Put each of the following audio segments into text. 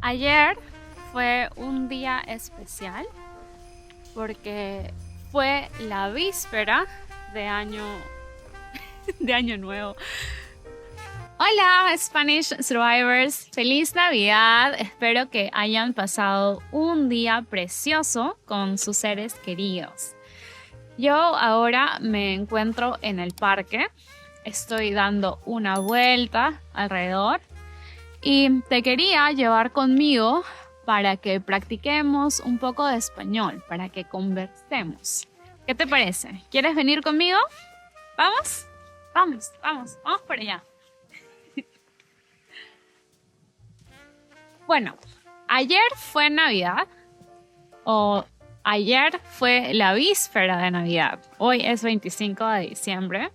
Ayer fue un día especial porque fue la víspera de de año nuevo. Hola Spanish Survivors, feliz Navidad. Espero que hayan pasado un día precioso con sus seres queridos. Yo ahora me encuentro en el parque. Estoy dando una vuelta alrededor y te quería llevar conmigo para que practiquemos un poco de español, para que conversemos. ¿Qué te parece? ¿Quieres venir conmigo? ¿Vamos? Vamos por allá. Bueno, ayer fue Navidad, o ayer fue la víspera de Navidad. Hoy es 25 de diciembre.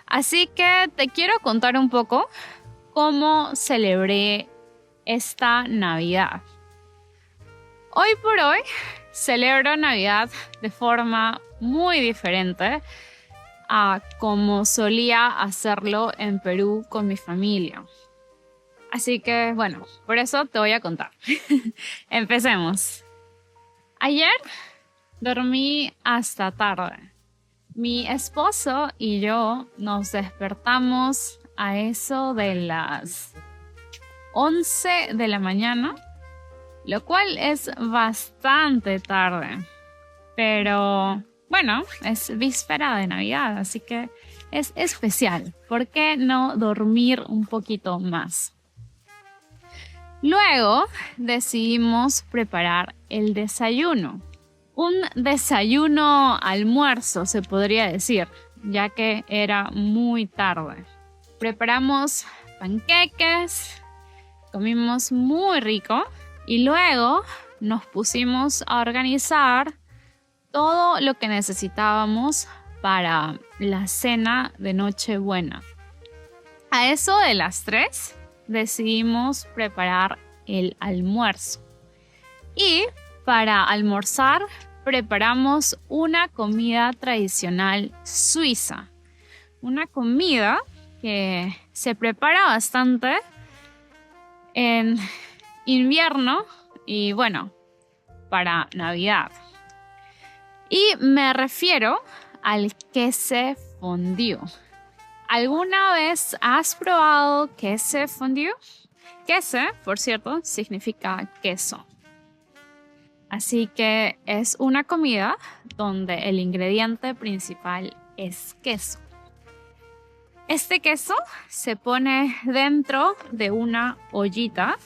Así que te quiero contar un poco cómo celebré esta Navidad. Hoy por hoy celebro Navidad de forma muy diferente a como solía hacerlo en Perú con mi familia. Así que bueno, por eso te voy a contar. Empecemos. Ayer dormí hasta tarde. Mi esposo y yo nos despertamos a eso de las 11 de la mañana, lo cual es bastante tarde. Pero bueno, es víspera de Navidad, así que es especial. ¿Por qué no dormir un poquito más? Luego decidimos preparar el desayuno. Un desayuno almuerzo, se podría decir, ya que era muy tarde. Preparamos panqueques, comimos muy rico y luego nos pusimos a organizar todo lo que necesitábamos para la cena de Nochebuena. A eso de las 3 decidimos preparar el almuerzo. Y para almorzar preparamos una comida tradicional suiza. Una comida que se prepara bastante en invierno y bueno, para Navidad. Y me refiero al queso fondue. ¿Alguna vez has probado queso fondue? Queso, por cierto, significa queso. Así que es una comida donde el ingrediente principal es queso. Este queso se pone dentro de una ollita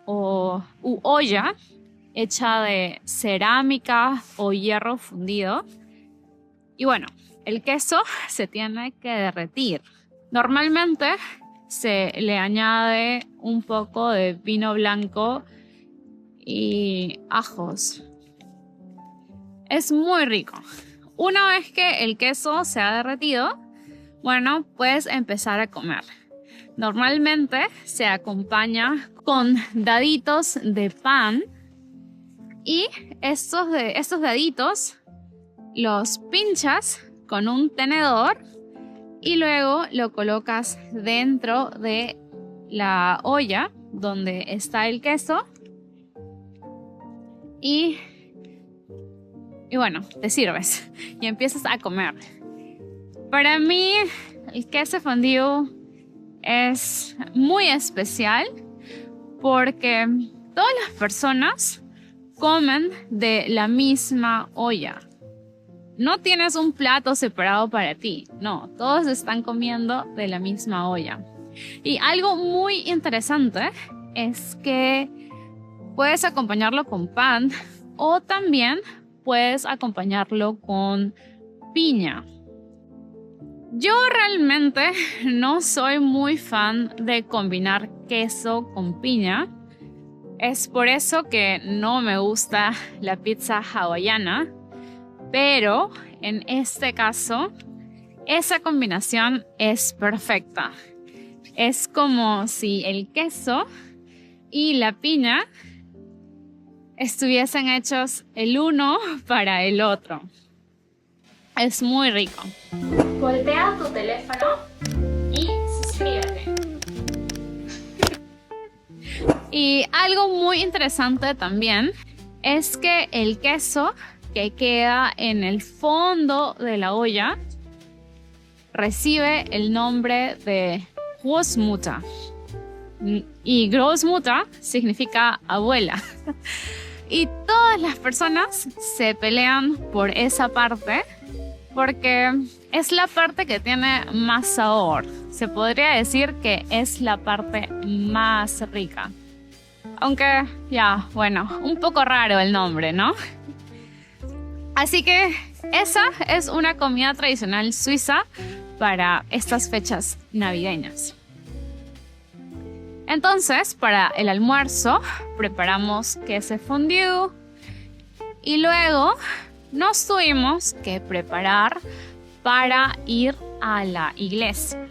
o olla hecha de cerámica o hierro fundido. Y bueno, el queso se tiene que derretir. Normalmente se le añade un poco de vino blanco y ajos. Es muy rico. Una vez que el queso se ha derretido, bueno, puedes empezar a comer. Normalmente se acompaña con daditos de pan y estos daditos los pinchas con un tenedor y luego lo colocas dentro de la olla donde está el queso y bueno, te sirves y empiezas a comer. Para mí el queso fondue es muy especial porque todas las personas comen de la misma olla. No tienes un plato separado para ti, no, todos están comiendo de la misma olla. Y algo muy interesante es que puedes acompañarlo con pan o también puedes acompañarlo con piña. Yo realmente no soy muy fan de combinar queso con piña. Es por eso que no me gusta la pizza hawaiana. Pero en este caso, esa combinación es perfecta. Es como si el queso y la piña estuviesen hechos el uno para el otro. Es muy rico. Voltea tu teléfono y suscríbete. Y algo muy interesante también es que el queso que queda en el fondo de la olla recibe el nombre de Großmutter. Y Großmutter significa abuela. Y todas las personas se pelean por esa parte porque es la parte que tiene más sabor. Se podría decir que es la parte más rica. Aunque ya, bueno, un poco raro el nombre, ¿no? Así que esa es una comida tradicional suiza para estas fechas navideñas. Entonces, para el almuerzo, preparamos queso fondue y luego nos tuvimos que preparar para ir a la iglesia,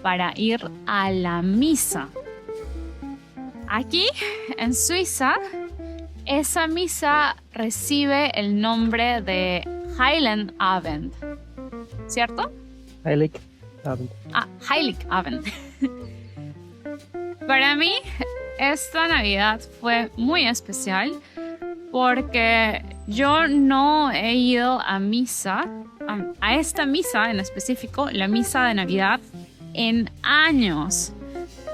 para ir a la misa. Aquí, en Suiza, esa misa recibe el nombre de Heiligabend, ¿cierto? Heiligabend. Heiligabend. Para mí, esta Navidad fue muy especial porque yo no he ido a misa, a esta misa en específico, la misa de Navidad, en años.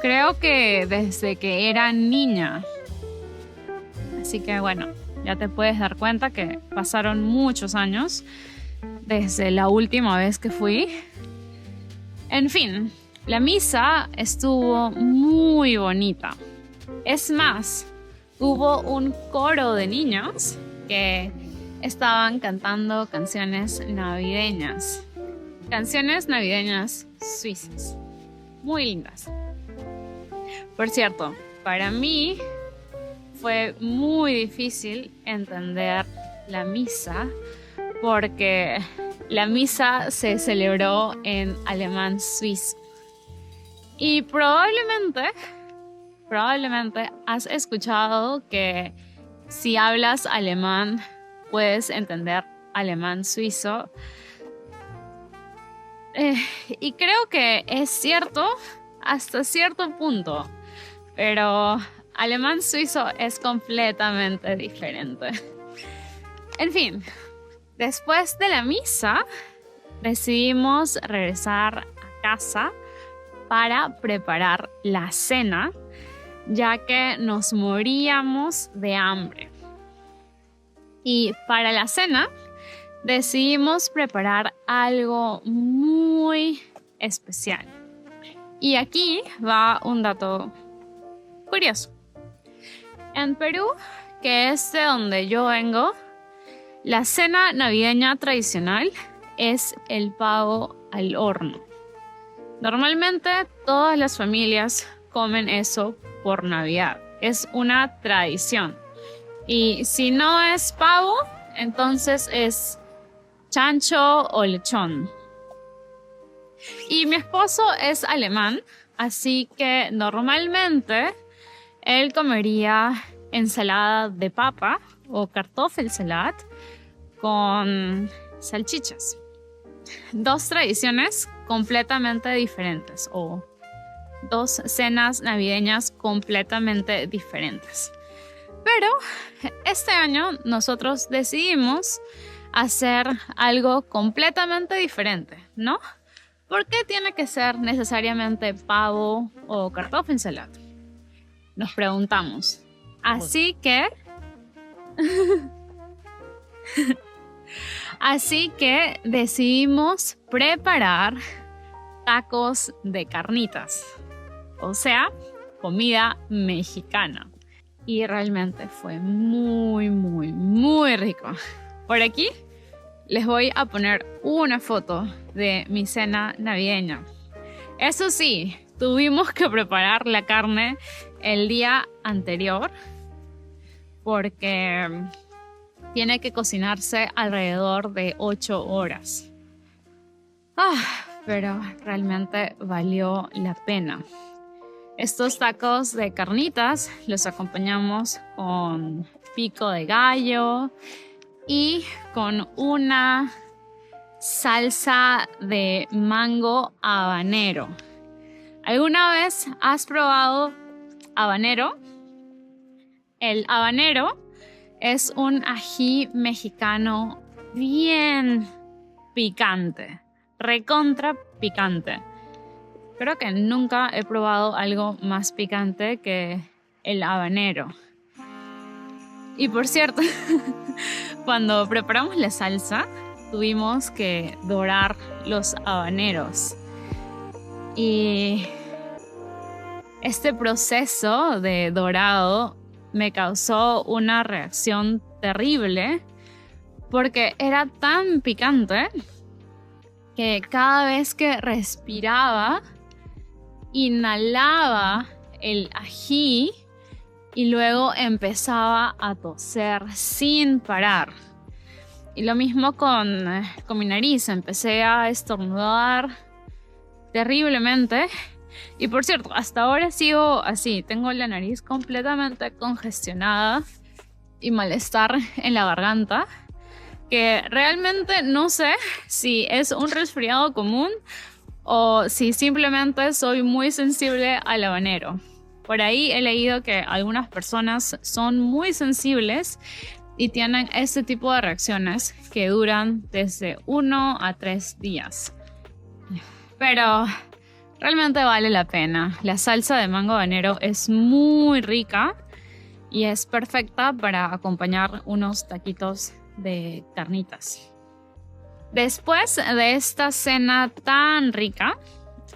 Creo que desde que era niña. Así que bueno, ya te puedes dar cuenta que pasaron muchos años desde la última vez que fui. En fin, la misa estuvo muy bonita. Es más, hubo un coro de niños que estaban cantando canciones navideñas. Canciones navideñas suizas. Muy lindas. Por cierto, para mí fue muy difícil entender la misa porque la misa se celebró en alemán suizo. Y probablemente has escuchado que si hablas alemán puedes entender alemán suizo. Y creo que es cierto hasta cierto punto, pero alemán suizo es completamente diferente. En fin, después de la misa decidimos regresar a casa para preparar la cena, ya que nos moríamos de hambre. Y para la cena decidimos preparar algo muy especial. Y aquí va un dato curioso. En Perú, que es de donde yo vengo, la cena navideña tradicional es el pavo al horno. Normalmente todas las familias comen eso por Navidad. Es una tradición. Y si no es pavo, entonces es chancho o lechón. Y mi esposo es alemán, así que normalmente él comería ensalada de papa o Kartoffelsalat con salchichas. Dos tradiciones completamente diferentes o dos cenas navideñas completamente diferentes. Pero este año nosotros decidimos hacer algo completamente diferente, ¿no? ¿Por qué tiene que ser necesariamente pavo o Kartoffelsalat? Nos preguntamos. Así que decidimos preparar tacos de carnitas, o sea, comida mexicana. Y realmente fue muy, muy, muy rico. Por aquí les voy a poner una foto de mi cena navideña. Eso sí, tuvimos que preparar la carne el día anterior porque tiene que cocinarse alrededor de 8 horas. Pero realmente valió la pena. Estos tacos de carnitas los acompañamos con pico de gallo y con una salsa de mango habanero. ¿Alguna vez has probado habanero? El habanero es un ají mexicano bien picante, recontra picante. Creo que nunca he probado algo más picante que el habanero. Y por cierto, cuando preparamos la salsa, tuvimos que dorar los habaneros. Y este proceso de dorado me causó una reacción terrible porque era tan picante que cada vez que respiraba, inhalaba el ají y luego empezaba a toser sin parar. Y lo mismo con mi nariz, empecé a estornudar terriblemente. Y por cierto, hasta ahora sigo así, tengo la nariz completamente congestionada y malestar en la garganta, que realmente no sé si es un resfriado común o si simplemente soy muy sensible al habanero. Por ahí he leído que algunas personas son muy sensibles y tienen este tipo de reacciones que duran desde 1 a 3 días. Pero realmente vale la pena. La salsa de mango habanero es muy rica y es perfecta para acompañar unos taquitos de carnitas. Después de esta cena tan rica,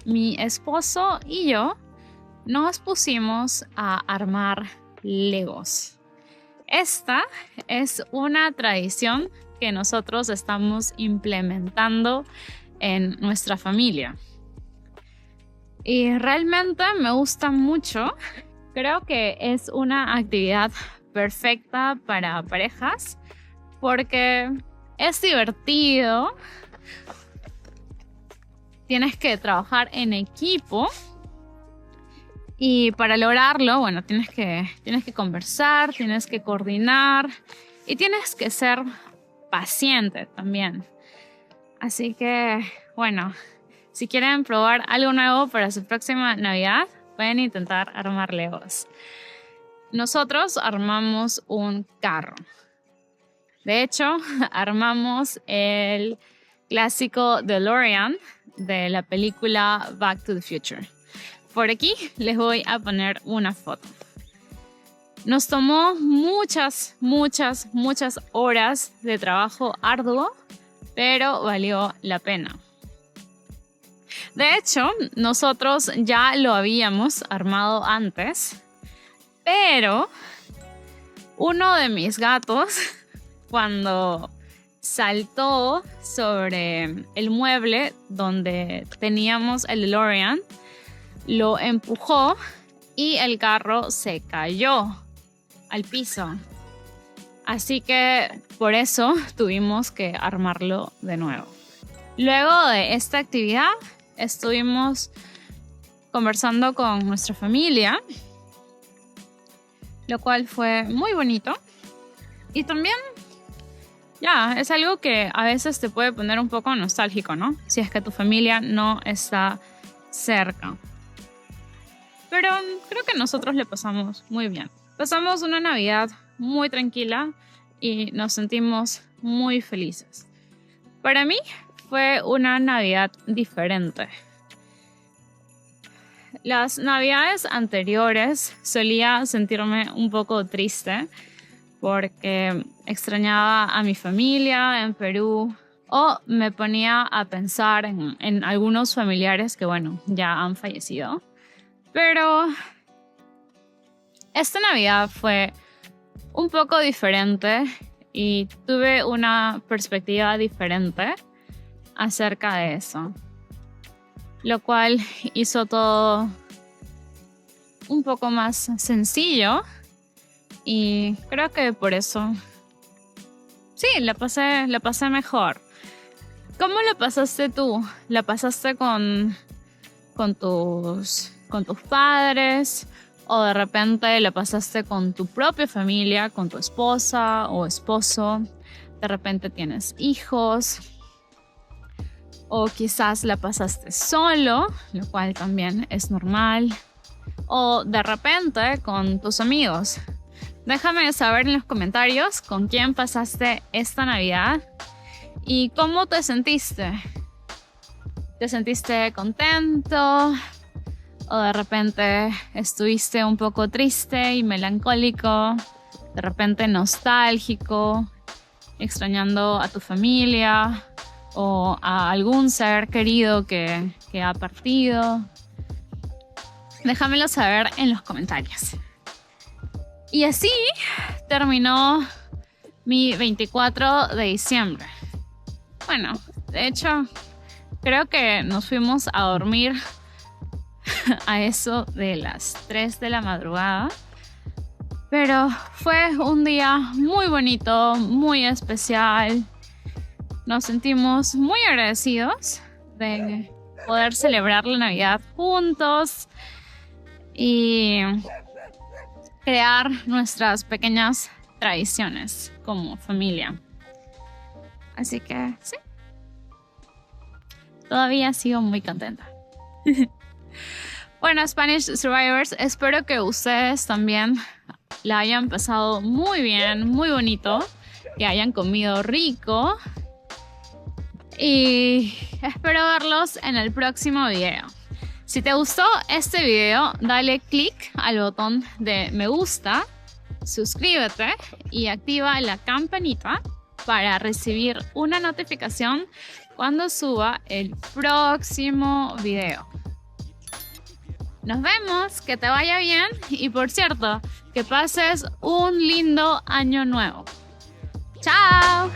mi esposo y yo nos pusimos a armar Legos. Esta es una tradición que nosotros estamos implementando en nuestra familia. Y realmente me gusta mucho. Creo que es una actividad perfecta para parejas porque es divertido. Tienes que trabajar en equipo y para lograrlo, bueno, tienes que conversar, tienes que coordinar y tienes que ser paciente también. Así que, bueno, si quieren probar algo nuevo para su próxima Navidad, pueden intentar armar Legos. Nosotros armamos un carro. De hecho, armamos el clásico DeLorean de la película Back to the Future. Por aquí les voy a poner una foto. Nos tomó muchas horas de trabajo arduo, pero valió la pena. De hecho, nosotros ya lo habíamos armado antes, pero uno de mis gatos, cuando saltó sobre el mueble donde teníamos el DeLorean, lo empujó y el carro se cayó al piso. Así que por eso tuvimos que armarlo de nuevo. Luego de esta actividad estuvimos conversando con nuestra familia, lo cual fue muy bonito. Y también es algo que a veces te puede poner un poco nostálgico, ¿no? Si es que tu familia no está cerca. Pero creo que nosotros le pasamos muy bien. Pasamos una Navidad muy tranquila y nos sentimos muy felices. Para mí fue una Navidad diferente. Las Navidades anteriores solía sentirme un poco triste porque extrañaba a mi familia en Perú o me ponía a pensar en algunos familiares que, bueno, ya han fallecido. Pero esta Navidad fue un poco diferente y tuve una perspectiva diferente acerca de eso, lo cual hizo todo un poco más sencillo y creo que por eso sí, la pasé mejor. ¿Cómo la pasaste tú? ¿La pasaste con tus padres o de repente la pasaste con tu propia familia, con tu esposa o esposo? De repente tienes hijos o quizás la pasaste solo, lo cual también es normal, o de repente con tus amigos. Déjame saber en los comentarios con quién pasaste esta Navidad y cómo te sentiste. ¿Te sentiste contento? ¿O de repente estuviste un poco triste y melancólico? ¿De repente nostálgico? ¿Extrañando a tu familia? ¿O a algún ser querido que ha partido? Déjamelo saber en los comentarios. Y así terminó mi 24 de diciembre. Bueno, de hecho, creo que nos fuimos a dormir a eso de las 3 de la madrugada. Pero fue un día muy bonito, muy especial. Nos sentimos muy agradecidos de poder celebrar la Navidad juntos y crear nuestras pequeñas tradiciones como familia. Así que sí, todavía sigo muy contenta. Bueno, Spanish Survivors, espero que ustedes también la hayan pasado muy bien, muy bonito, que hayan comido rico y espero verlos en el próximo video. Si te gustó este video, dale click al botón de me gusta, suscríbete y activa la campanita para recibir una notificación cuando suba el próximo video. Nos vemos, que te vaya bien y por cierto, que pases un lindo año nuevo. ¡Chao!